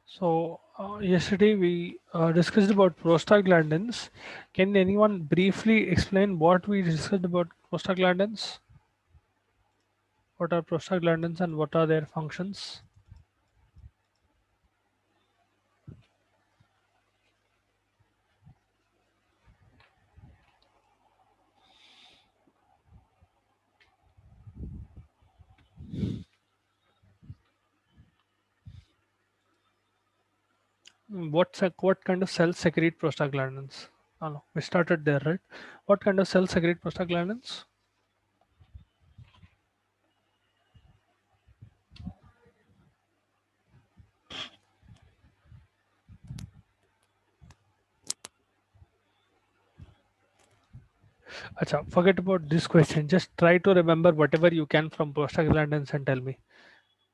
So yesterday we discussed about prostaglandins. Can anyone briefly explain what we discussed about prostaglandins? What are prostaglandins and what are their functions? What kind of cells secrete prostaglandins? Oh, no, we started there, right? What kind of cells secrete prostaglandins? Acha, forget about this question. Just try to remember whatever you can from prostaglandins and tell me.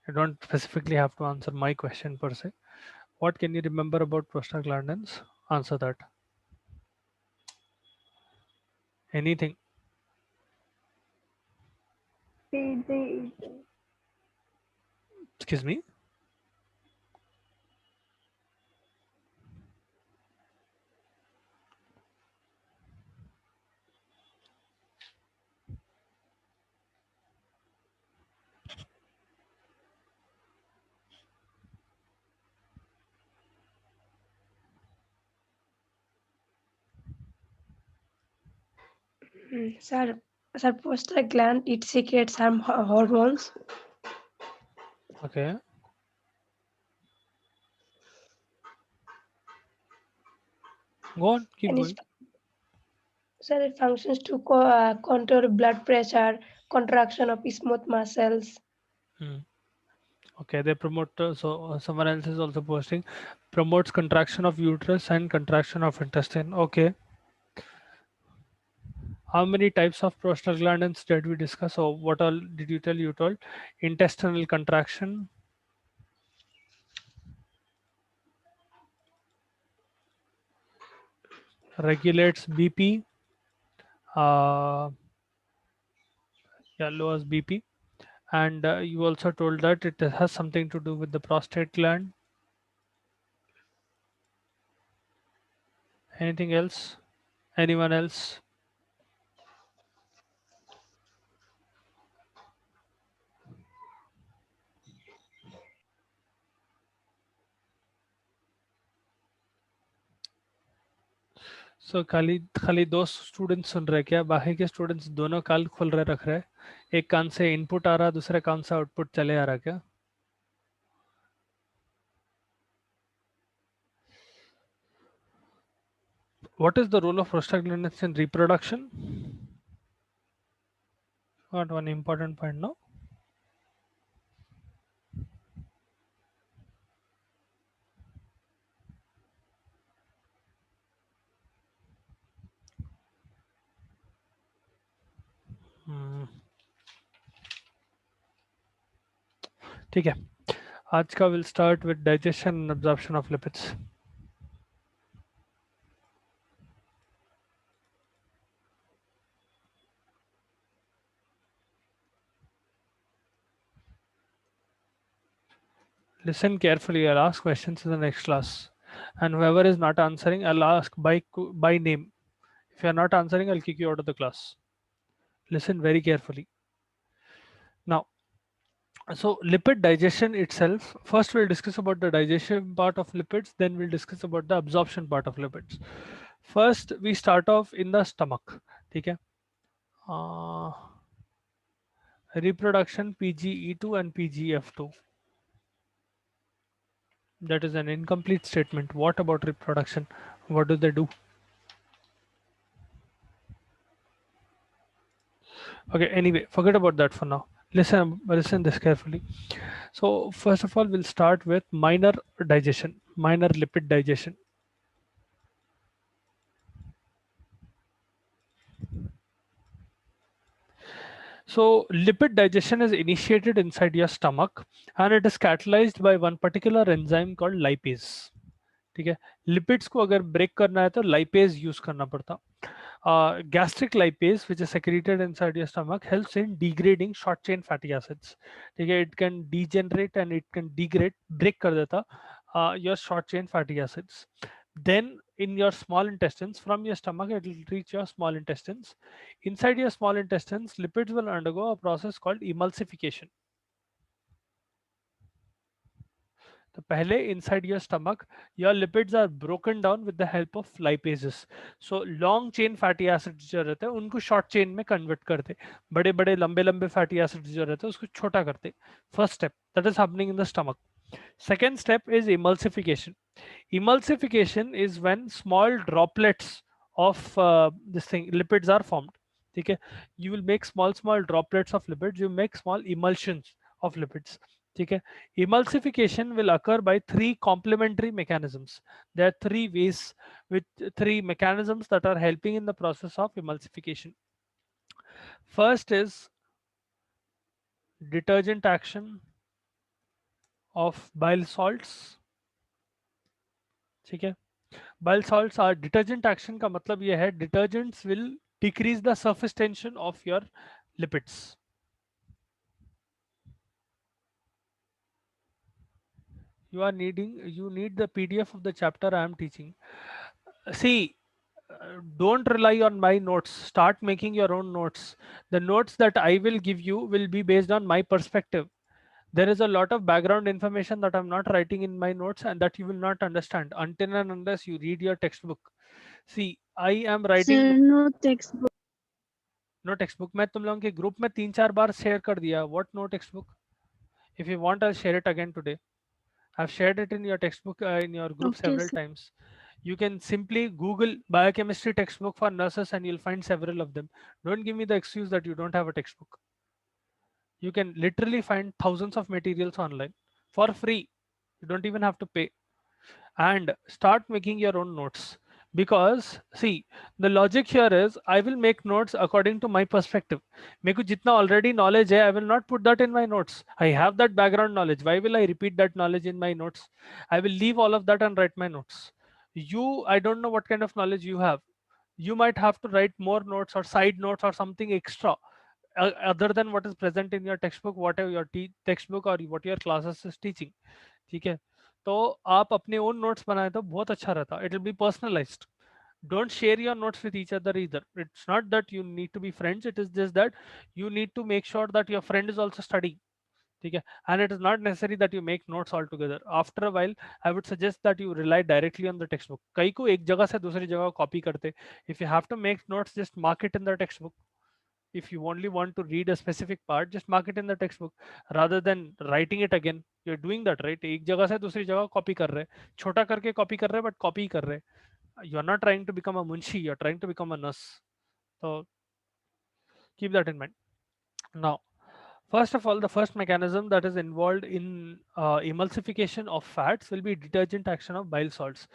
You don't specifically have to answer my question per se. What can you remember about prostaglandins? Answer that. Anything. PG. Excuse me. Sir, sir, prostagland it secretes some hormones. Okay. Go on. Keep And going. sir, it functions to control blood pressure, contraction of smooth muscles. Hmm. Okay. They promote. Someone else is also posting. Promotes contraction of uterus and contraction of intestine. Okay. How many types of prostaglandins did we discuss? Or what all did you tell? You told intestinal contraction regulates BP. Uh, yeah, lowers BP. And you also told that it has something to do with the prostate gland. Anything else? Anyone else? सो खाली खाली दो students सुन रहे हैं क्या? बाकी के students दोनों कान खोल रहे रख रहे हैं, एक कान से इनपुट आ रहा, दूसरे कान से आउटपुट चले आ रहा क्या? What is the role of prostaglandins in reproduction? Got one important point now. Hmm, ठीक है. आज का will start with digestion and absorption of lipids. Listen carefully. I'll ask questions in the next class, and whoever is not answering, I'll ask by name. If you're not answering, I'll kick you out of the class. Listen very carefully. Now, so lipid digestion itself, first we'll discuss about the digestion part of lipids, then we'll discuss about the absorption part of lipids. First, we start off in the stomach. Okay? Uh, Reproduction PGE2 and PGF2. That is an incomplete statement. What about reproduction? What do they do? Okay, anyway, forget about that for now. Listen this carefully. So first of all, we'll start with minor digestion, minor lipid digestion. So lipid digestion is initiated inside your stomach and it is catalyzed by one particular enzyme called lipase. ठीक है, lipids को अगर break करना है तो lipase use करना पड़ता. Gastric lipase which is secreted inside your stomach helps in degrading short chain fatty acids. ठीक है, it can degenerate and it can degrade, break कर देता your short chain fatty acids. Then in your small intestines, from your stomach, it will reach your small intestines. Inside your small intestines, lipids will undergo a process called emulsification. तो पहले inside your stomach, your lipids are broken down with the help of lipases. So long chain fatty acids जो रहते हैं उनको short chain में convert करते, बड़े बड़े लंबे लंबे fatty acids जो रहते हैं उसको छोटा करते. First step that is happening in the stomach. Second step is emulsification. Emulsification is when small droplets of this thing lipids are formed. Okay, you will make small droplets of lipids. You make small emulsions of lipids. Okay, emulsification will occur by three complementary mechanisms. There are three ways with three mechanisms that are helping in the process of emulsification. First is detergent action of bile salts. ठीक है, bile salts are detergent action का मतलब ये है detergents will decrease the surface tension of your lipids. You need the PDF of the chapter I am teaching. See, don't rely on my notes. Start making your own notes. The notes that I will give you will be based on my perspective. There is a lot of background information that I'm not writing in my notes and that you will not understand until and unless you read your textbook. See, I am writing. Sir, no textbook. No text book. मैं तुम लोगों के group में 3-4 बार share कर दिया. What no text book? If you want I share it again today. I have shared it in your text book in your group Okay, several sir. times. You can simply google biochemistry textbook for nurses and you'll find several of them. Don't give me the excuse that you don't have a textbook. You can literally find thousands of materials online for free. You don't even have to pay. And start making your own notes, because see, the logic here is I will make notes according to my perspective. मेरे को जितना already knowledge है, I will not put that in my notes. I have that background knowledge. Why will I repeat that knowledge in my notes? I will leave all of that and write my notes. I don't know what kind of knowledge you have. You might have to write more notes or side notes or something extra, other than what is present in your textbook, whatever your textbook or what your classes is teaching. ठीक है, तो आप अपने own notes बनाए तो बहुत अच्छा रहता. It will be personalised. Don't share your notes with each other either. It's not that you need to be friends, it is just that you need to make sure that your friend is also studying. ठीक है, and it is not necessary that you make notes all together. After a while I would suggest that you rely directly on the textbook. कई को एक जगह से दूसरी जगह copy करते. If you have to make notes, just mark it in the textbook. If you only want to read a specific part, just mark it in the textbook rather than writing it again. You're doing that, right? एक जगह से दूसरी जगह copy कर रहे हैं, छोटा करके कॉपी कर रहे हैं, बट कॉपी ही कर रहे हैं. You are not trying to become a munshi, you are trying to become a nurse. So keep that in mind. Now, first of all, the first mechanism that is involved in emulsification of fats will be detergent action of bile salts.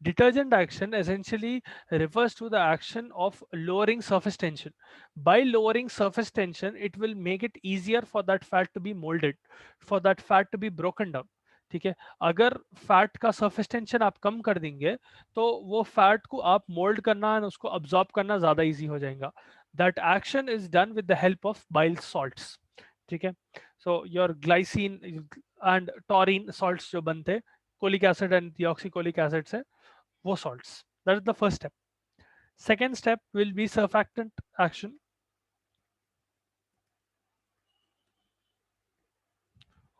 Detergent action essentially refers to the action of lowering surface tension. By lowering surface tension, it will make it easier for that fat to be molded, for that fat to be broken down. ठीक है, अगर fat का surface tension आप कम कर देंगे तो वो fat को आप मोल्ड करना और उसको अब्सॉर्ब करना ज्यादा इजी हो जाएगा. That action is done with the help of bile salts. ठीक है, so your glycine and taurine salts जो बनते, कोलिक एसिड एंड डिऑक्सीकोलिक एसिड से, वो salts. That is the first step. Second step will be surfactant action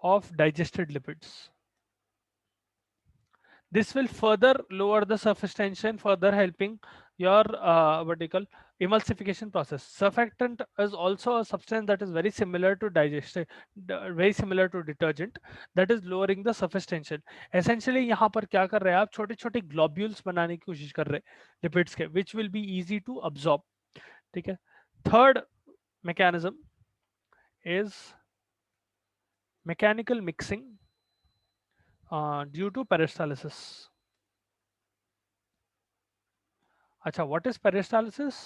of digested lipids. This will further lower the surface tension, further helping your what do you call emulsification process. Surfactant is also a substance that is very similar to very similar to detergent, that is lowering the surface tension. Essentially यहाँ पर क्या कर रहे हैं आप, छोटे छोटे globules बनाने की कोशिश कर रहे हैं lipids के, which will be easy to absorb. ठीक है, third mechanism is mechanical mixing due to peristalsis. अच्छा, what is peristalsis?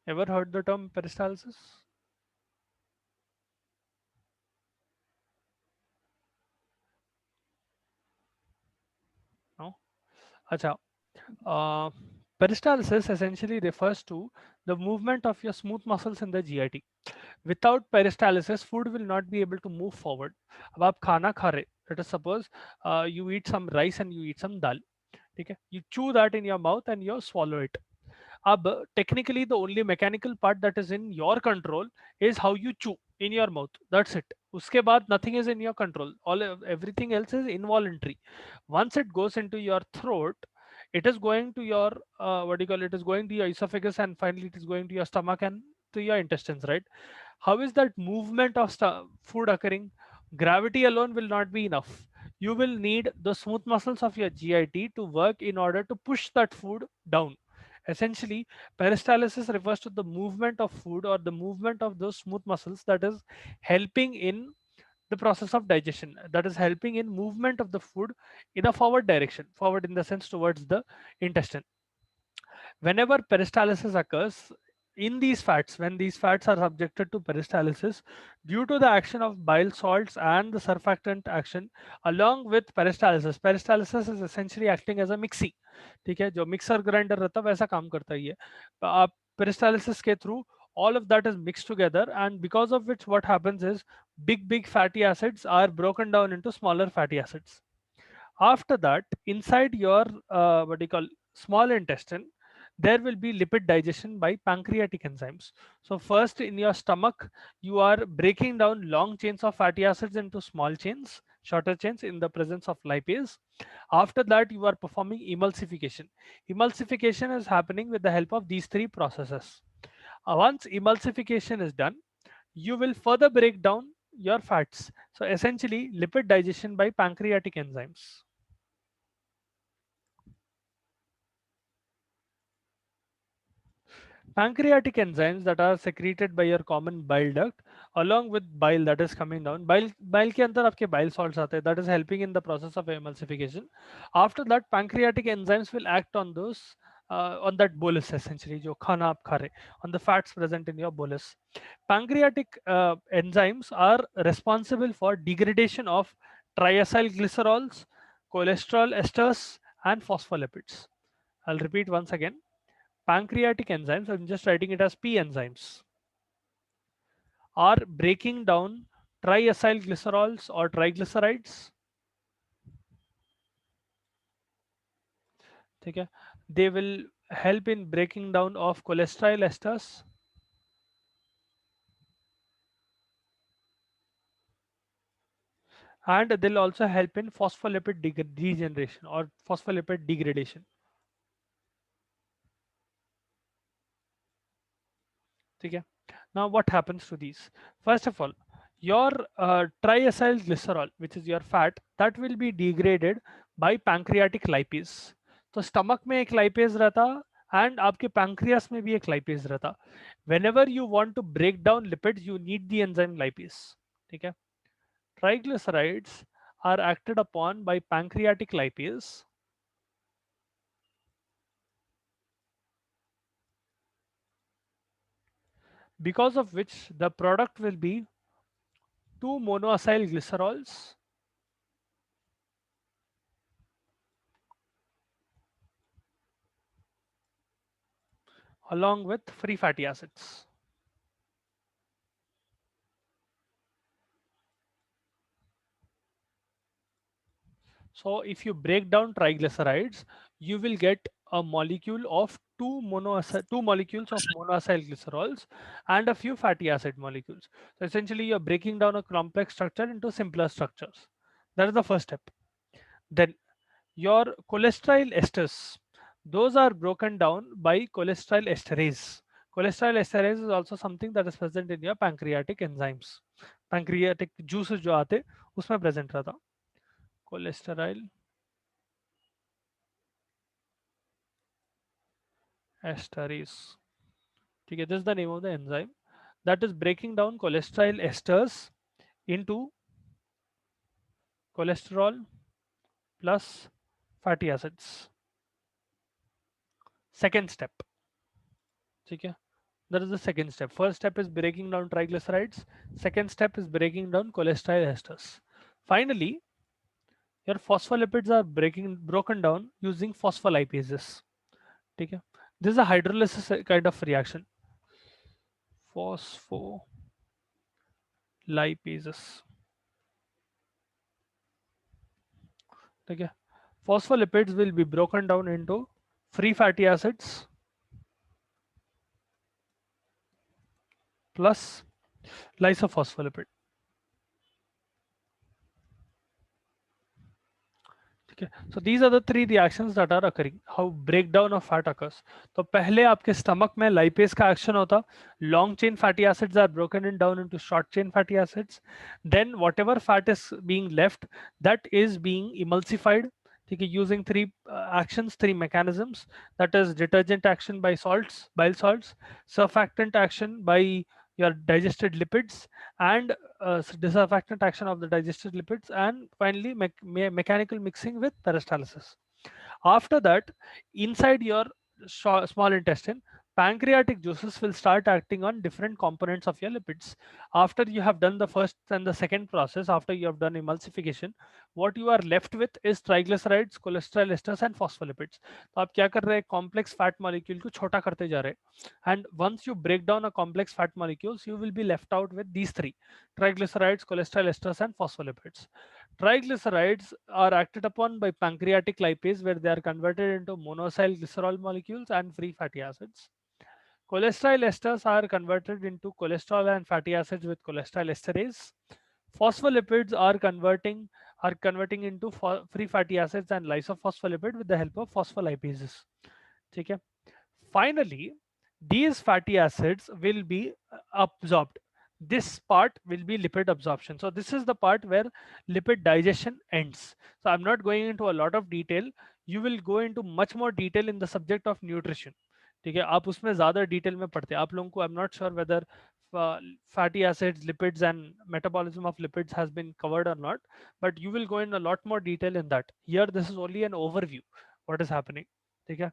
Ever heard the term peristalsis? No. अच्छा, Peristalsis essentially refers to the movement of your smooth muscles in the GIT. Without peristalsis, food will not be able to move forward. अब आप खाना खा रहे, let us suppose you eat some rice and you eat some dal. ठीक है, you chew that in your mouth and you swallow it. अब technically the only mechanical part that is in your control is how you chew in your mouth. That's it. उसके बाद nothing is in your control. All everything else is involuntary. Once it goes into your throat, it is going to your what do you call it? It is going to your esophagus and finally it is going to your stomach and to your intestines, right? How is that movement of food occurring? Gravity alone will not be enough. You will need the smooth muscles of your GIT to work in order to push that food down. Essentially, peristalsis refers to the movement of food or the movement of those smooth muscles that is helping in the process of digestion, that is helping in movement of the food in a forward direction, forward in the sense towards the intestine. Whenever peristalsis occurs in these fats, when these fats are subjected to peristalsis due to the action of bile salts and the surfactant action along with peristalsis is essentially acting as a mixie. ठीक है, जो mixer grinder रहता है वैसा काम करता ही है. आप peristalsis के through all of that is mixed together, and because of which what happens is big fatty acids are broken down into smaller fatty acids. After that, inside your what do you call small intestine, there will be lipid digestion by pancreatic enzymes. So first in your stomach, you are breaking down long chains of fatty acids into small chains, shorter chains in the presence of lipase. After that, you are performing emulsification. Emulsification is happening with the help of these three processes. Once emulsification is done, you will further break down your fats. So essentially, lipid digestion by pancreatic enzymes. Pancreatic enzymes that are secreted by your common bile duct along with bile that is coming down. Bile के अंदर आपके bile salts आते हैं, that is helping in the process of emulsification. After that, pancreatic enzymes will act on those on that bolus essentially जो खाना आप खा रहे, on the fats present in your bolus. Pancreatic enzymes are responsible for degradation of triacylglycerols, cholesterol esters, and phospholipids. I'll repeat once again. Pancreatic enzymes, I'm just writing it as P enzymes, are breaking down triacylglycerols or triglycerides. Okay. They will help in breaking down of cholesterol esters. And they'll also help in phospholipid degeneration or phospholipid degradation. Okay. Now what happens to these? First of all, your triacylglycerol, which is your fat, that will be degraded by pancreatic lipase. तो stomach में एक lipase रहता and आपके pancreas में भी एक lipase रहता. Whenever you want to break down lipids, you need the enzyme lipase. ठीक है? Triglycerides are acted upon by pancreatic lipase, because of which the product will be 2 monoacyl glycerols along with free fatty acids. So if you break down triglycerides, you will get a molecule of two molecules of monoacyl glycerols and a few fatty acid molecules. So essentially you're breaking down a complex structure into simpler structures. That is the first step. Then your cholesterol esters, those are broken down by cholesterol esterase. Cholesterol esterase is also something that is present in your pancreatic enzymes. Pancreatic juices जो आते उसमें present रहता. Cholesterol esterase. Okay, this is the name of the enzyme that is breaking down cholesterol esters into cholesterol plus fatty acids. Second step. Okay, that is the second step. First step is breaking down triglycerides. Second step is breaking down cholesterol esters. Finally, your phospholipids are broken down using phospholipases. Okay. This is a hydrolysis kind of reaction. Phospholipases. Okay. Phospholipids will be broken down into free fatty acids plus lysophospholipid. ठीक है, so these are the three reactions that are occurring. How breakdown of fat occurs. तो पहले आपके stomach में lipase का action होता, long chain fatty acids are broken in down into short chain fatty acids, then whatever fat is being left, that is being emulsified, ठीक है, using three actions, three mechanisms, that is detergent action by salts, bile salts, surfactant action by your digested lipids, and disurfactant action of the digested lipids, and finally mechanical mixing with peristalsis. After that, inside your small intestine, pancreatic juices will start acting on different components of your lipids. After you have done the first and the second process, after you have done emulsification, what you are left with is triglycerides, cholesterol esters and phospholipids. तो आप क्या कर रहे हैं, complex fat molecule को छोटा करते जा रहे हैं, and once you break down a complex fat molecules, you will be left out with these three: triglycerides, cholesterol esters and phospholipids. Triglycerides are acted upon by pancreatic lipase, where they are converted into monocyl glycerol molecules and free fatty acids. Cholesterol esters are converted into cholesterol and fatty acids with cholesterol esterase. Phospholipids are converting into free fatty acids and lysophospholipid with the help of phospholipases. Okay. Finally, these fatty acids will be absorbed. This part will be lipid absorption. So this is the part where lipid digestion ends. So I'm not going into a lot of detail. You will go into much more detail in the subject of nutrition. ठीक है, आप उसमें ज़्यादा detail में पढ़ते हैं, आप लोगों को, I am not sure whether fatty acids, lipids and metabolism of lipids has been covered or not, but you will go in a lot more detail in that. Here this is only an overview what is happening. ठीक है.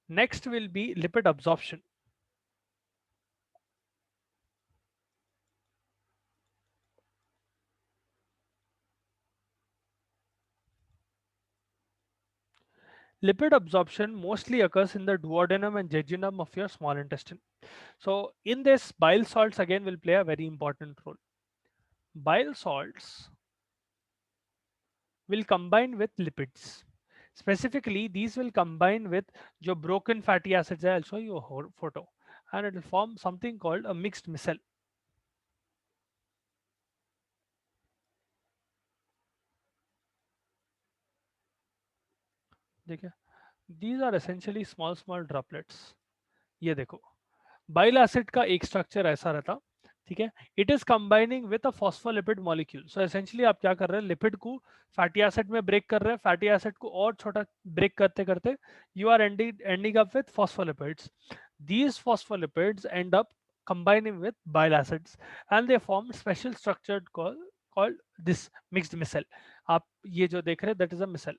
Next will be lipid absorption. Lipid absorption mostly occurs in the duodenum and jejunum of your small intestine. So in this, bile salts again will play a very important role. Bile salts will combine with lipids. Specifically, these will combine with your broken fatty acids. I'll show you a photo, and it will form something called a mixed micelle. देखिए, these are essentially small droplets. ये देखो, bile acid का एक structure ऐसा रहता, ठीक है, it is combining with a phospholipid molecule. So essentially आप क्या कर रहे हैं, लिपिड को फैटी एसिड में ब्रेक कर रहे हैं, फैटी एसिड को और छोटा ब्रेक करते करते you are ending up with phospholipids. These phospholipids end up combining with bile acids and they form special structure called this mixed micelle. आप ये जो देख रहे हैं, that is a micelle.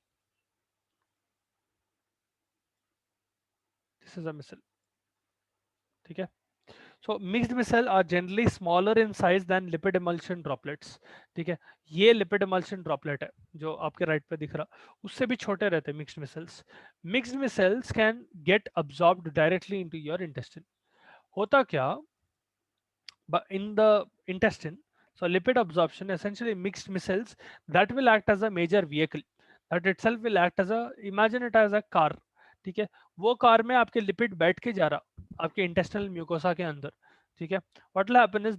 This is a micelle. ठीक है. So mixed micelle are generally smaller in size than lipid emulsion droplets. ठीक है, ये lipid emulsion droplet है जो आपके राइट पे दिख रहा, उससे भी छोटे रहते हैं mixed micelles. Mixed micelles can get absorbed directly into your intestine. होता क्या, but in the intestine, so lipid absorption, essentially mixed micelles that will act as a major vehicle, that itself will act as a, imagine it as a car. ठीक है, वो car में आपके lipid बैठ के जा रहा आपके इंटेस्टिनल म्यूकोसा के अंदर. ठीक है, what will happen is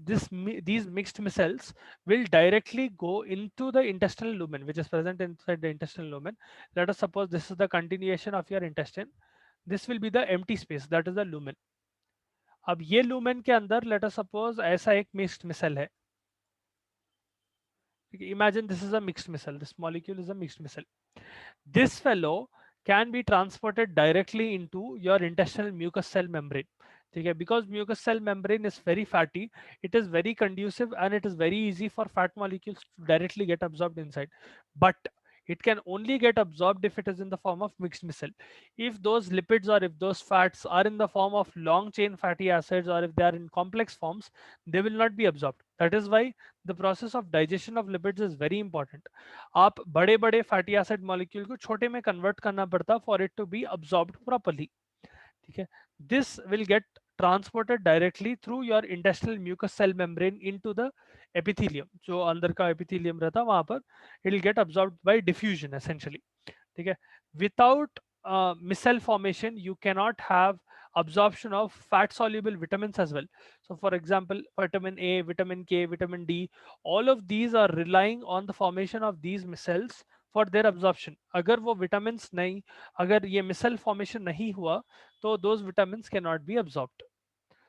these mixed micelles will directly go into the intestinal lumen which is present inside the intestinal lumen. Let us suppose this is the continuation of your intestine, this will be the empty space, that is the lumen. अब ये lumen के अंदर let us suppose ऐसा एक mixed मिसल है. Imagine this is a mixed missile. This molecule is a mixed missile. This fellow can be transported directly into your intestinal mucous cell membrane. Okay, because mucous cell membrane is very fatty, it is very conducive and it is very easy for fat molecules to directly get absorbed inside. But it can only get absorbed if it is in the form of mixed micelle. If those lipids or if those fats are in the form of long chain fatty acids or if they are in complex forms, they will not be absorbed. That is why the process of digestion of lipids is very important. आप बड़े बड़े fatty acid molecule को छोटे में convert करना पड़ता for it to be absorbed properly. ठीक है. This will get transported directly through your intestinal mucous cell membrane into the epithelium. जो अंदर का epithelium रहता है वहां पर it will get absorbed by diffusion essentially. ठीक है. Without micelle formation you cannot have absorption of fat soluble vitamins as well. So for example vitamin A, vitamin K, vitamin D, all of these are relying on the formation of these micelles for their absorption. अगर वो vitamins नहीं, अगर ये micelle formation नहीं हुआ so those vitamins cannot be absorbed.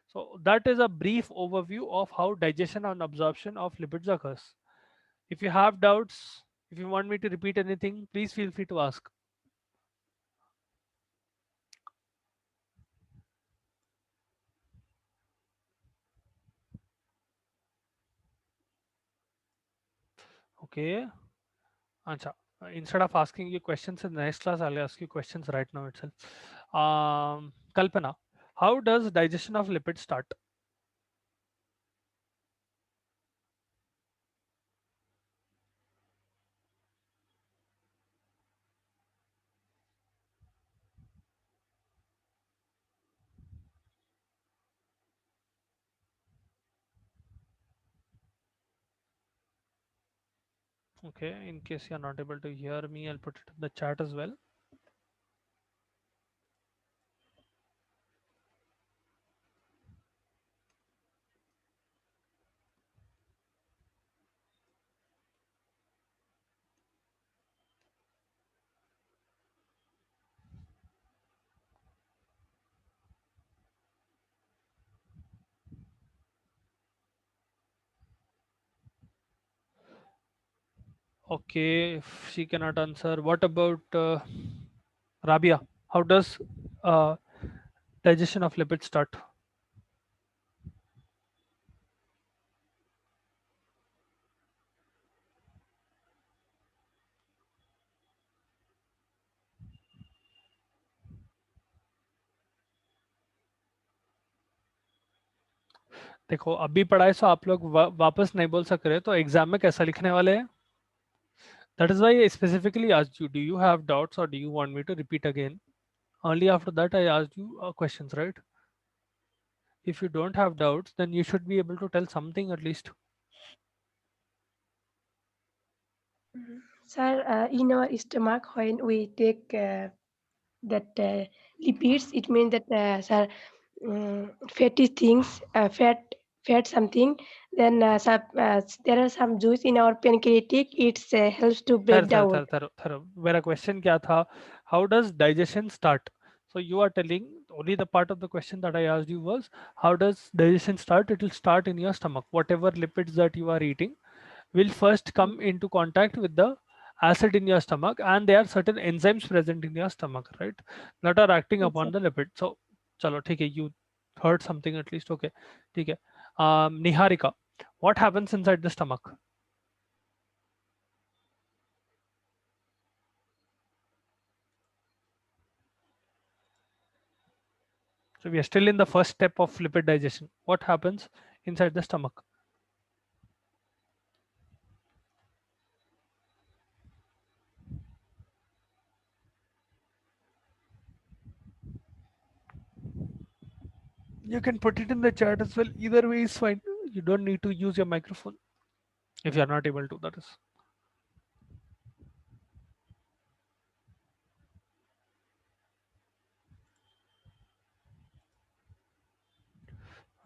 So that is a brief overview of how digestion and absorption of lipids occurs. If you have doubts, if you want me to repeat anything, please feel free to ask. Okay. Acha. Instead of asking you questions in the next class, I'll ask you questions right now itself. Kalpana, how does digestion of lipids start? Okay, in case you're not able to hear me, I'll put it in the chat as well. Okay, if she cannot answer, what about Rabia? How does uh, digestion of lipids start? देखो अभी पढ़ाई सो आप लोग वापस नहीं बोल सक रहे तो एग्जाम में कैसा लिखने वाले हैं. That is why I specifically asked you, do you have doubts or do you want me to repeat again? Only after that I asked you questions, right? If you don't have doubts, then you should be able to tell something at least. Sir, in our stomach, when we take that lipids, it means that sir, fatty things, fat something. Then there are some juice in our pancreatic. It helps to Thar, break thar, down. thar, thar, thar. मेरा question क्या था? How does digestion start? So you are telling only the part of the question that I asked you was how does digestion start? It will start in your stomach. Whatever lipids that you are eating will first come into contact with the acid in your stomach, and there are certain enzymes present in your stomach, right? That are acting Yes, upon sir. the lipid. So, chalo, ठीक है, you heard something at least. Okay, ठीक है. Niharika, what happens inside the stomach? So we are still in the first step of lipid digestion. What happens inside the stomach? You can put it in the chat as well. Either way is fine. You don't need to use your microphone if you are not able to. That is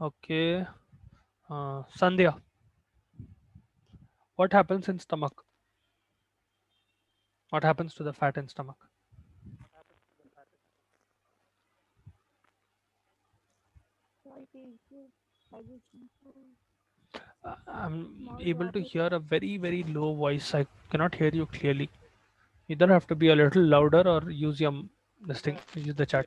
okay. Sandhya, what happens in stomach? What happens to the fat in stomach? I'm able to hear a very low voice. I cannot hear you clearly. Either have to be a little louder or use your this thing. Use the chat.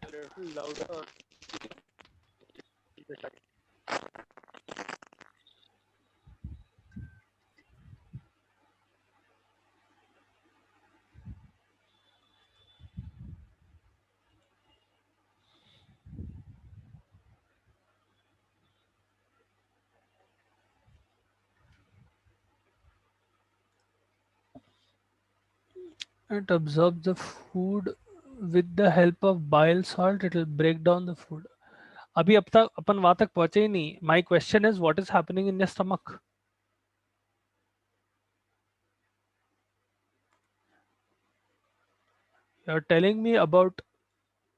It absorbs the food. with the help of bile salt it will break down the food. अभी अब तक अपन वहां तक पहुंचे ही नहीं. My question is what is happening in your stomach? You're telling me about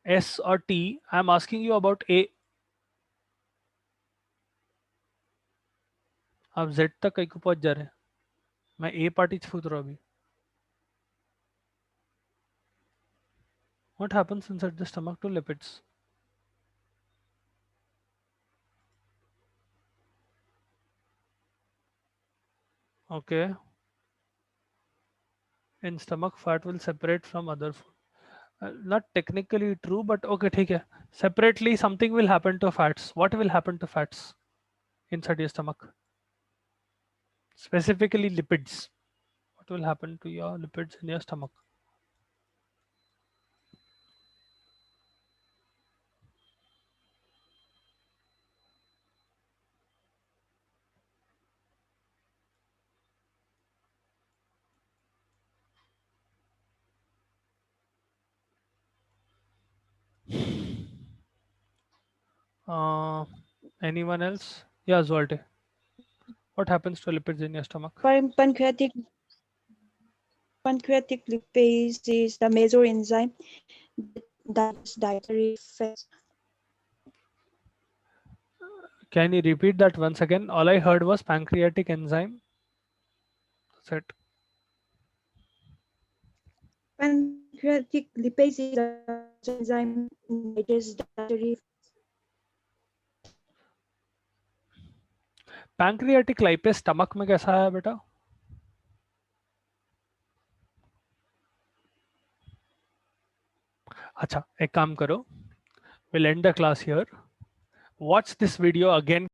S or T. I'm asking you about A. आप Z तक कहीं को पहुंच जा रहे हैं. मैं A पार्टी छूट रहा हूं अभी. What happens inside the stomach to lipids? Okay. In stomach, fat will separate from other food. Not technically true, but okay, ठीक है. Separately, something will happen to fats. What will happen to fats inside your stomach? Specifically, lipids. What will happen to your lipids in your stomach? Uh, Anyone else? Yeah, Zolte. What happens to lipids in your stomach? Pancreatic lipase is the major enzyme that digests dietary fats. Can you repeat that once again? All I heard was pancreatic enzyme. That's it. Pancreatic lipase is the major enzyme that digests dietary fats. Pancreatic lipase stomach में कैसा आया बेटा? अच्छा, एक काम करो, we'll end the class here. Watch this video again.